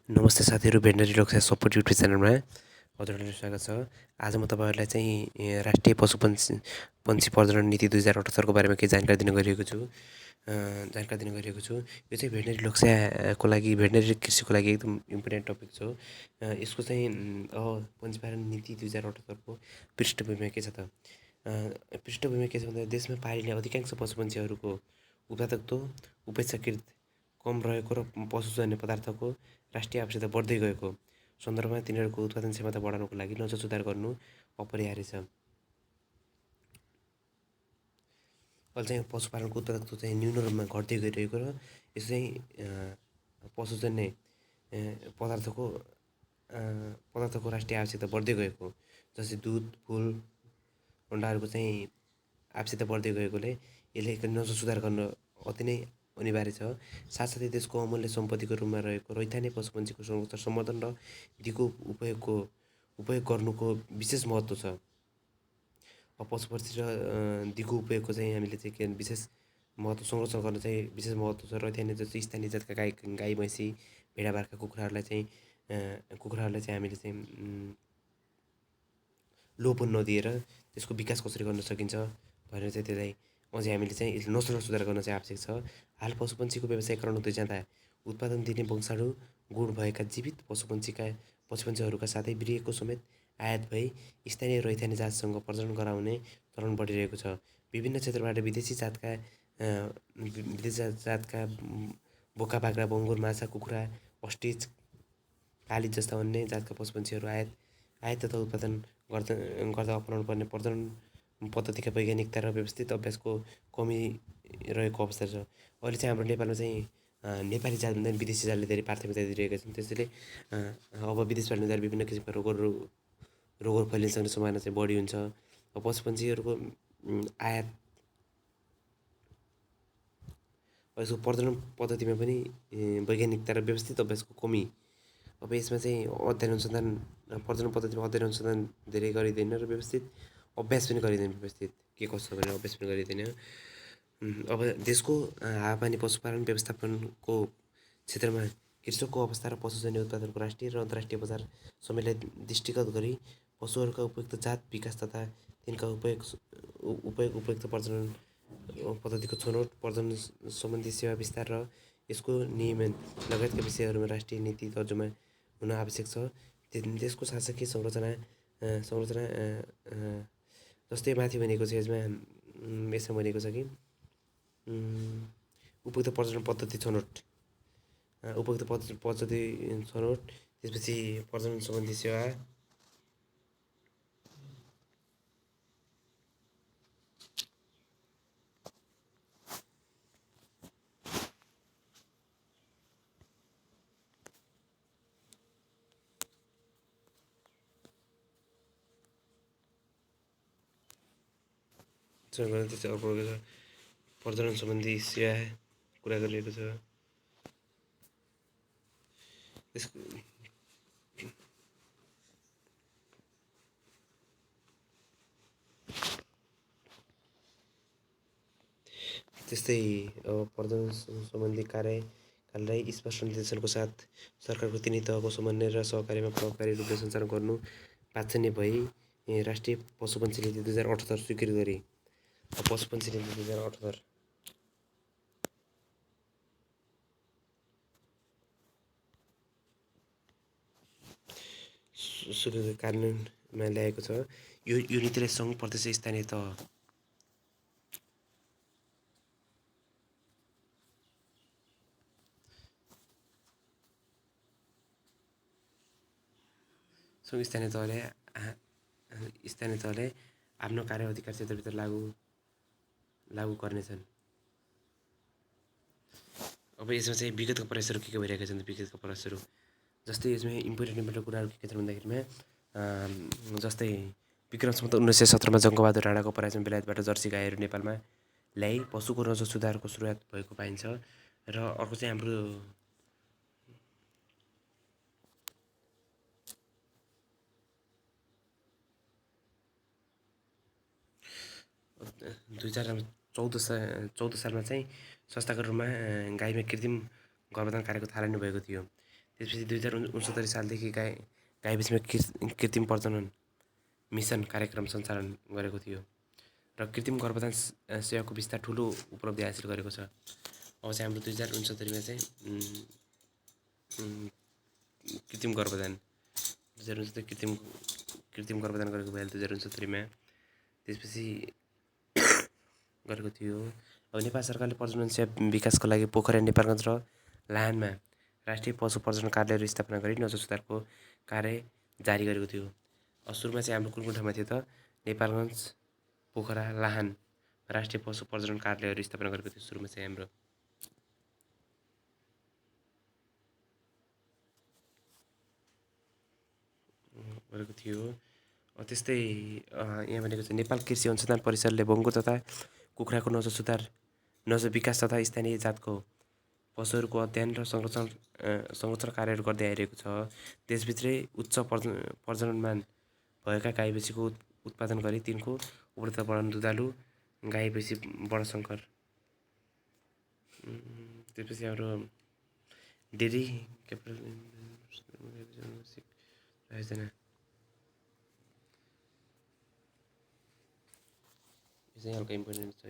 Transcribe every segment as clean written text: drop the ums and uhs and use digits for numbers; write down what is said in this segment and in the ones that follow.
नमस्ते साथीहरू, veterinary Lok Sewa support YouTube च्यानलमा हजुरहरूलाई स्वागत छ। आज म तपाईँहरूलाई चाहिँ राष्ट्रिय पशु पन्छी प्रजनन नीति 2078 को बारेमा केही जानकारी दिने गरिएको छु। यो चाहिँ भेटनरी लोकसेवाको लागि, भेटनरी कृषिको लागि एकदम इम्पोर्टेन्ट टपिक छ। यसको चाहिँ पन्छी पालन नीति 2078 को पृष्ठभूमिमा के छ त? पृष्ठभूमिमा के छ भन्दा देशमा पालिने अधिकांश पशुपन्छीहरूको उत्पादकत्व अपेक्षाकृत कम रहेको र पशुजन्य पदार्थको राष्ट्रिय आवश्यकता बढ्दै गएको सन्दर्भमा तिनीहरूको उत्पादन क्षमता बढाउनको लागि नजर सुधार गर्नु अपरिहार्य छ। अहिले चाहिँ पशुपालनको उत्पादकत्व चाहिँ न्यून रूपमा घट्दै गइरहेको र यसो चाहिँ पशुजन्य पदार्थको राष्ट्रिय आवश्यकता बढ्दै गएको, जस्तै दुध, फुल, अन्डाहरूको चाहिँ आवश्यकता बढ्दै गएकोले यसले नजर सुधार गर्न अति नै अनिवार्य छ। साथसाथै देशको अमूल्य सम्पत्तिको रूपमा रहेको रैथाने पशुपन्छीको संवर्धन र दिगो उपयोग गर्नुको विशेष महत्त्व छ। पशुपन्छी र दिगो उपयोगको चाहिँ हामीले चाहिँ के विशेष महत्त्व संरक्षण गर्न चाहिँ विशेष महत्त्व छ। रैथाने जस्तै स्थानीय जातका गाई भैँसी, भेडा बाख्रा कुखुराहरूलाई चाहिँ हामीले चाहिँ लोपन नदिएर त्यसको विकास कसरी गर्न सकिन्छ भनेर चाहिँ त्यसलाई अझै हामीले चाहिँ नस्ल सुधार गर्न चाहिँ आवश्यक छ। हाल पशुपन्छीको व्यवसायीकरण हुँदै जाँदा उत्पादन दिने वंशाणु गुण भएका जीवित पशुपन्छीहरूका साथै बिर्खेको समेत आयात भई स्थानीय रैथाने जातसँग प्रजनन गराउने चलन बढिरहेको छ। विभिन्न क्षेत्रबाट विदेशी जातका बोका बाख्रा, बङ्गुर, माछा, कुखुरा, अस्ट्रिच, कालिज जस्ता अन्य जातका पशुपन्छीहरू आयात तथा उत्पादन गर्दा अपनाउनु पर्ने प्रजनन पद्धतिका वैज्ञानिकता र व्यवस्थित अभ्यासको कमी रहेको अवस्था छ। अहिले चाहिँ हाम्रो नेपालमा चाहिँ नेपाली जातभन्दा विदेशी जातले धेरै प्राथमिकता दिइरहेका छन्। त्यसैले अब विदेशबाट ल्याउँदा विभिन्न किसिमका रोगहरू फैलिन सक्ने सम्भावना चाहिँ बढी हुन्छ। पशुपन्छीहरूको आयात यसको प्रजनन पद्धतिमा पनि वैज्ञानिकता र व्यवस्थित अभ्यासको कमी। अब यसमा चाहिँ प्रजनन पद्धतिमा अध्ययन अनुसन्धान धेरै गरिँदैन र व्यवस्थित अभ्यास पनि गरिँदैन। व्यवस्थित के कसो भनेर अभ्यास पनि गरिँदैन। अब देशको हावापानी पशुपालन व्यवस्थापनको क्षेत्रमा कृषकको अवस्था र पशुजन्य उत्पादनको राष्ट्रिय र अन्तर्राष्ट्रिय बजार समयलाई दृष्टिगत गरी पशुहरूका उपयुक्त जात विकास तथा तिनका उपयुक्त प्रजनन पद्धतिको छनौट, प्रजनन सम्बन्धी सेवा विस्तार र यसको नियमन लगायतका विषयहरूमा राष्ट्रिय नीति तर्जुमा हुन आवश्यक छ। देशको शासकीय संरचना जस्तै माथि भनेको छ, यसमा भनेको छ कि उपयुक्त प्रजनन पद्धति छनौट, त्यसपछि प्रजनन सम्बन्धी सेवा, प्रजनन सम्बन्धी सेवा कुरा गरिएको छ। त्यस्तै प्रजनन सम्बन्धी कार्यलाई स्पष्ट निर्देशनको साथ सरकारको तिनै तहको समन्वय र सहकार्यमा प्रभावकारी रूपले सञ्चालन गर्नु वाञ्छनीय भई राष्ट्रिय पशुपन्छी नीति 2078 स्वीकृत गरे। पशुपन्छी नीति 2078 कार्यान्वयनमा ल्याएको छ। यो नीतिलाई सङ्घ, प्रदेश, स्थानीय तह स्थानीय तहले आफ्नो कार्य अधिकार क्षेत्रभित्र लागू गर्नेछन्। अब यसमा चाहिँ विगतका प्रयासहरू के भइरहेका छन्? विगतका प्रयासहरू जस्तै यसमा इम्पोर्टेन्ट कुराहरू के छन् भन्दाखेरिमा जस्तै विक्रम सम्वत 1917 जङ्गबहादुर राणाको प्रयासमा बेलायतबाट जर्सी गाईहरू नेपालमा ल्याई पशुको नजर सुधारको सुरुवात भएको पाइन्छ। र अर्को चाहिँ हाम्रो 2014 सालमा चाहिँ संस्थागत रूपमा गाईमा कृत्रिम गर्भधारण कार्यको थालनी भएको थियो। त्यसपछि 2069 सालदेखि गाईबीचमा कृत्रिम प्रजनन मिसन कार्यक्रम सञ्चालन गरेको थियो र कृत्रिम गर्भधान सेवाको विस्तार ठुलो उपलब्धि हासिल गरेको छ। अब चाहिँ हाम्रो 2069 चाहिँ कृत्रिम गर्भधान 2069 कृत्रिम गर्भधान गरेको भयो 2069 त्यसपछि गरेको थियो। अब नेपाल सरकारले प्रजनन सेवा विकासको लागि पोखरा, नेपालगञ्ज र लाहानमा राष्ट्रिय पशु प्रजनन कार्यालयहरू स्थापना गरी नजर सुधारको कार्य जारी गरेको थियो। सुरुमा चाहिँ हाम्रो कुन ठाउँमा थियो त नेपालगञ्ज, पोखरा, लाहान राष्ट्रिय पशु प्रजनन कार्यालयहरू स्थापना गरेको थियो सुरुमा चाहिँ हाम्रो। गरेको थियो। त्यस्तै यहाँ भनेको चाहिँ नेपाल कृषि अनुसन्धान परिषदले बङ्गु तथा कुखुराको नजर विकास तथा स्थानीय जातको पशुहरूको अध्ययन र संरक्षण कार्यहरू गर्दै आइरहेको छ। देशभित्रै उच्च प्रजननमान भएका गाई भैँसीको उत्पादन गरी तिनको उपलब्धता बढाउन दुधालु गाई भैँसी वर्णशङ्कर त्यसपछि हाम्रो डेरी क्यापिटल आयोजना चाहिँ हल्का इम्पोर्टेन्ट छ।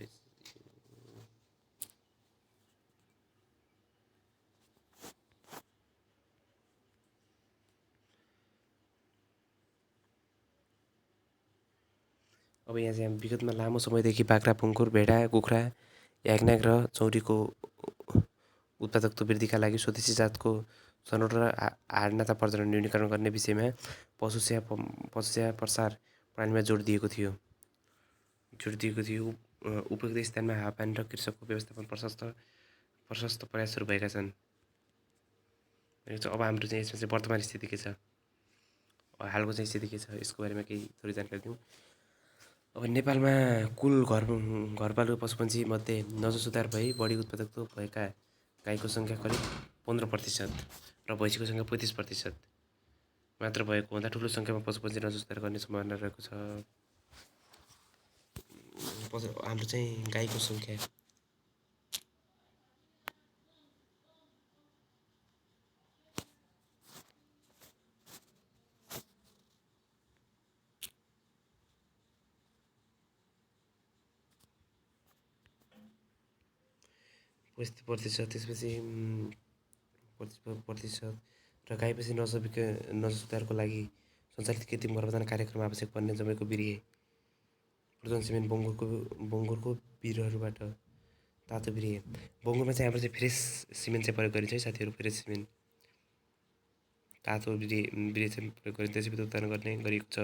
अब यहाँ चाहिँ विगतमा लामो समयदेखि बाख्रा, पुङ्खुर, भेडा, कुखुरा, याकनाक र चौरीको उत्पादकत्व वृद्धिका लागि स्वदेशी जातको छनौट र हाडनाता प्रजनन न्यूनीकरण गर्ने विषयमा पशु सेवा प्रसार प्रणालीमा जोड दिएको थियो। उपयुक्त स्थानमा हावापानी र कृषकको व्यवस्थापन प्रशस्त प्रयासहरू भएका छन्। अब हाम्रो चाहिँ यसमा चाहिँ वर्तमान स्थिति के छ, हालको चाहिँ स्थिति के छ यसको बारेमा केही थोरै जानकारी दिउँ। अब नेपालमा कुल घरपालुवा पशुपन्छी मध्ये नजर सुधार भई बढी उत्पादकत्व भएका गाईको सङ्ख्या करिब 15% र भैँसीको सङ्ख्या 35% मात्र भएको हुँदा ठुलो सङ्ख्यामा पशुपन्छी नजर सुधार गर्ने सम्भावना रहेको छ। हाम्रो चाहिँ गाईको सङ्ख्या प्रतिशत, त्यसपछि प्रतिशत र गाईपछि नजर सुधारको लागि सञ्चालित कृत्रिम गर्भधान कार्यक्रम आवश्यक पर्ने जमेको बिर्हे प्रजन सिमेन्ट बङ्गुरको बिरुवाहरूबाट तातो बिर्हे बङ्गुरमा चाहिँ हाम्रो चाहिँ फ्रेस सिमेन्ट चाहिँ प्रयोग गरिन्छ है साथीहरू। फ्रेस सिमेन्ट तातो बिर्हे चाहिँ प्रयोग गरिन्छ। त्यसपछि उत्पादन गर्ने गरिएको छ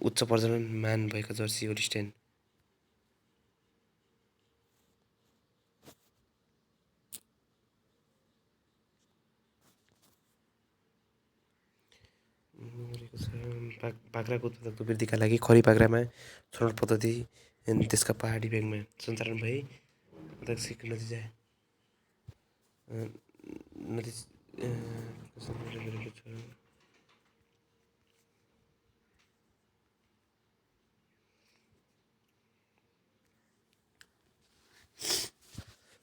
उच्च प्रजनन मान भएका जर्सी होल्स्टाइन बाख्राको उत्पादकत्व वृद्धिका लागि खरी बाख्रामा छनौट पद्धति देशका पहाडी भेगमा सञ्चालन भए नतिजा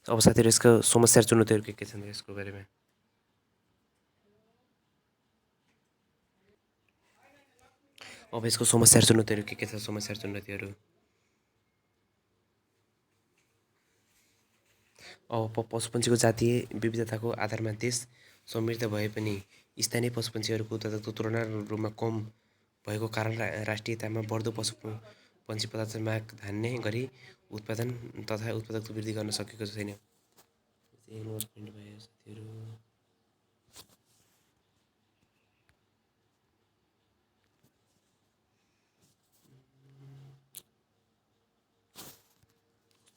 अब साथीहरू यसको समस्या र चुनौतीहरू के छन् यसको बारेमा अब यसको समस्या र चुनौतीहरू के छ समस्या र चुनौतीहरू अब पशुपन्छीको जातीय विविधताको आधारमा देश समृद्ध भए पनि स्थानीय पशुपन्छीहरूको उत्पादकत्व तुलनात्मक रूपमा कम भएको कारण राष्ट्रियतामा बढ्दो पशुपन्छी पदार्थ माग धान्ने गरी उत्पादन तथा उत्पादकत्व वृद्धि गर्न सकेको छैन।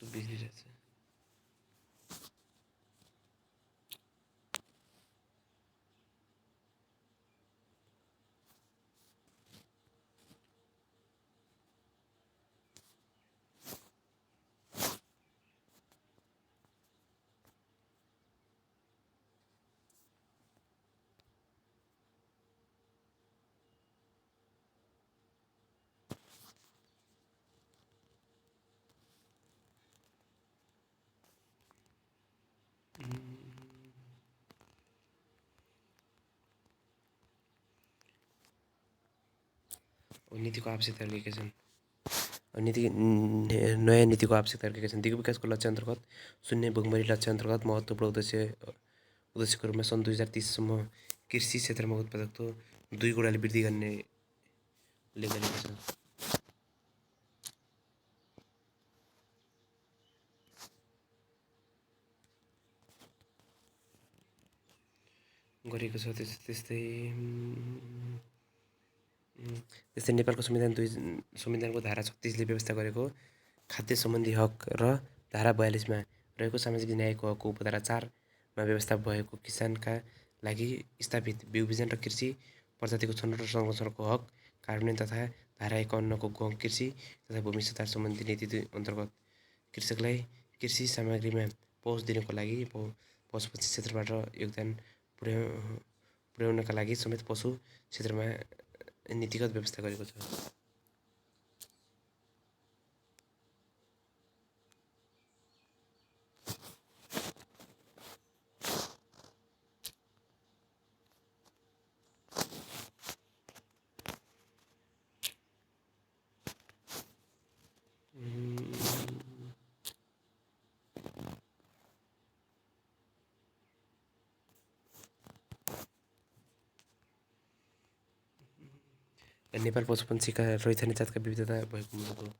बिग्रिरहेछ। नीतिको आवश्यकताहरू के छन्? नयाँ नीतिको आवश्यकताहरू के छन्? दिगो विकासको लक्ष्य अन्तर्गत 0 भोकमरी लक्ष्य अन्तर्गत महत्त्वपूर्ण उद्देश्यको रूपमा सन् 2030सम्म कृषि क्षेत्रमा उत्पादकता 2 गुणाले वृद्धि गर्ने उल्लेख गरेको छ। गरेको छ। त्यस्तै नेपालको संविधानको धारा 36ले व्यवस्था गरेको खाद्य सम्बन्धी हक र धारा 42मा रहेको सामाजिक न्यायको हकको उपधारा 4मा व्यवस्था भएको किसानका लागि स्थापित बिउबिजन र कृषि प्रजातिको छनौट र संरक्षणको हक कार्यान्वयन तथा धारा 51को गहुँ कृषि तथा भूमि सुधार सम्बन्धी नीति 2 अन्तर्गत कृषकलाई कृषि सामग्रीमा पहुँच दिनको लागि पशुपक्षी क्षेत्रबाट योगदान पुर्याउनका लागि समेत पशु क्षेत्रमा नीतिगत व्यवस्था गरेको छ। नेपाल पशुपन्छीका रैथाने जातका विविधता भएको मुलुक हो।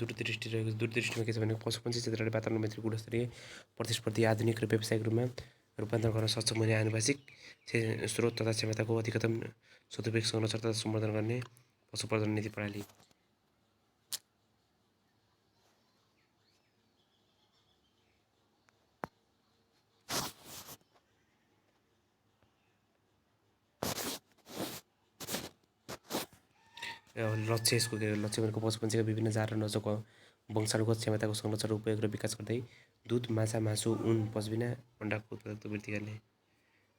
दूरदृष्टिमा के छ भने पशुपन्छी क्षेत्रले वातावरण मैत्री गुणस्तरीय प्रतिस्पर्धी आधुनिक र व्यावसायिक रूपमा रूपान्तरण गर्न सक्षम हुने आनुवंशिक स्रोत तथा क्षमताको अधिकतम सदुपयोग संरक्षण तथा सम्वर्धन गर्ने पशुप्रजनन नीति प्रणाली। लक्ष्य यसको लक्ष्य भनेको पशुपन्छीका विभिन्न जात र नसलको वंशानुगत क्षमताको संरक्षण उपयोग र विकास गर्दै दुध माछा मासु ऊन पशुबिना अण्डाको उत्पादकता वृद्धि गर्ने।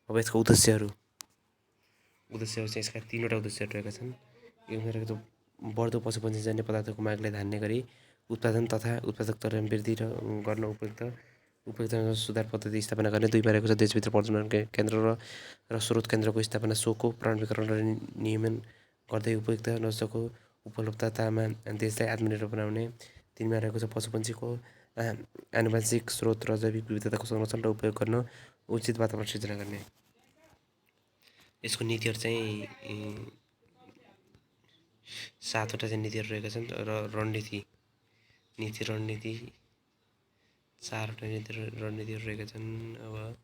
अब यसको उद्देश्यहरू चाहिँ यसका 3वटा उद्देश्यहरू रहेका छन्। यो बढ्दो पशुपन्छीजन्य पदार्थको मागलाई धान्ने गरी उत्पादन तथा उत्पादकता वृद्धि गर्न उपयुक्त सुधार पद्धति स्थापना गर्ने। 2मा रहेको छ देशभित्र प्रजनन केन्द्र र स्रोत केन्द्रको स्थापना सोको प्रारम्भिकरण र नियमन गर्दै उपयुक्त नसलको उपलब्धतामा देशलाई आत्मनिर्भर बनाउने। 3मा रहेको छ पशुपन्छीको आनुवंशिक स्रोत र जैविक विविधताको संरक्षण र उपयोग गर्न उचित वातावरण सिर्जना गर्ने। यसको नीतिहरू चाहिँ 7वटा चाहिँ नीतिहरू रहेका छन् र रणनीति 4वटा रणनीतिहरू रहेका छन्। अब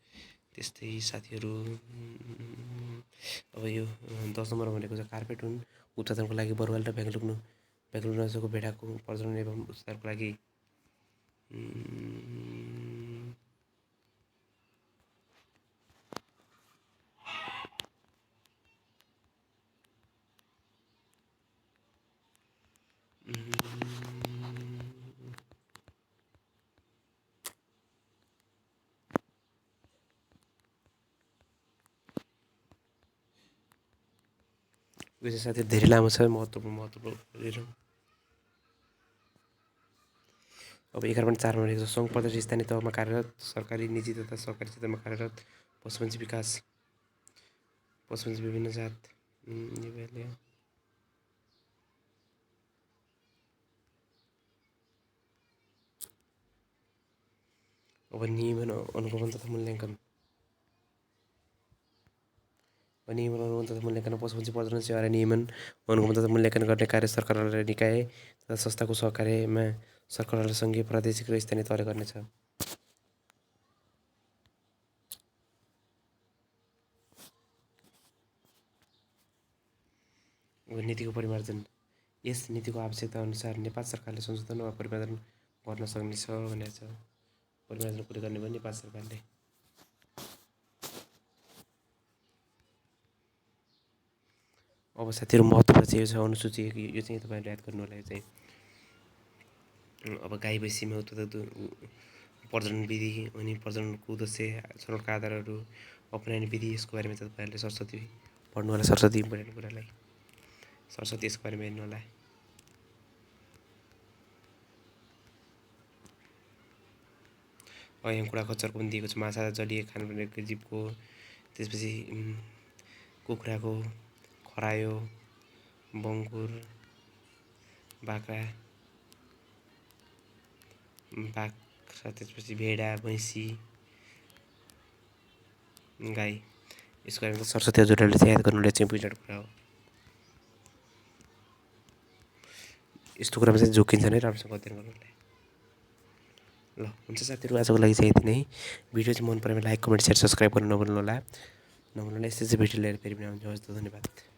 त्यस्तै साथीहरू अब यो 10 नम्बरमा भनेको छ कार्पेट ऊन उत्पादनको लागि बरुवाल र बेङ्गलुरु नसलको भेडाको प्रजनन एवं सुधारको लागि। विशेष साथै धेरै लामो छ महत्त्वपूर्ण अब 11.4मा रहेको छ सङ्घ प्रदेश स्थानीय तहमा कार्यरत सरकारी निजी तथा सहकारी क्षेत्रमा कार्यरत पशुपन्छी विकास पशुपन्छी विभिन्न जात अब नियमन अनुगमन तथा मूल्याङ्कन पशुपन्छी प्रजनन सेवा नियमन अनुगमन तथा मूल्याङ्कन गर्ने कार्य सरकारवाला निकाय तथा संस्थाको सहकार्यमा सरकारवाला सङ्घीय प्रादेशिक र स्थानीय तहले गर्नेछ। नीतिको परिमार्जन यस नीतिको आवश्यकता अनुसार नेपाल सरकारले संशोधन वा परिमार्जन गर्न सक्नेछ भनेको छ। परिमार्जन पुरै गर्ने भयो नेपाल सरकारले। अब साथीहरू महत्त्वपूर्ण चाहिँ यो छ अनुसूची यो चाहिँ तपाईँहरूले याद गर्नु होला। यो चाहिँ अब गाई भैँसीमा उत्पादक प्रजनन विधि अनि प्रजननको उद्देश्य छनौटका आधारहरू अपनाइने विधि यसको बारेमा चाहिँ तपाईँहरूले सरस्वती पढ्नु होला सरस्वती इम्पोर्टेन्ट कुरालाई सरस्वती यसको बारेमा हेर्नु होला यहाँ खच्चरको पनि दिएको छ माछा जलीय खाने जीवको त्यसपछि कुखुराको खरायो बङ्गुर बाख्रा त्यसपछि भेडा भैँसी गाई यसको बारेमा सरस्वती हजुरहरूले चाहिँ याद गर्नुलाई चाहिँ इम्पोर्टेन्ट कुरा हो यस्तो कुरामा चाहिँ जोकिन्छ नै राम्रोसँग अध्ययन गर्नुलाई ल हुन्छ साथीहरू आजको लागि चाहिँ यति नै भिडियो चाहिँ मन परेमा लाइक कमेन्ट सेयर सब्सक्राइब गर्नु नभुल्नु होला यस्तै चाहिँ भिडियो लिएर फेरि पनि आउँछु हस् त धन्यवाद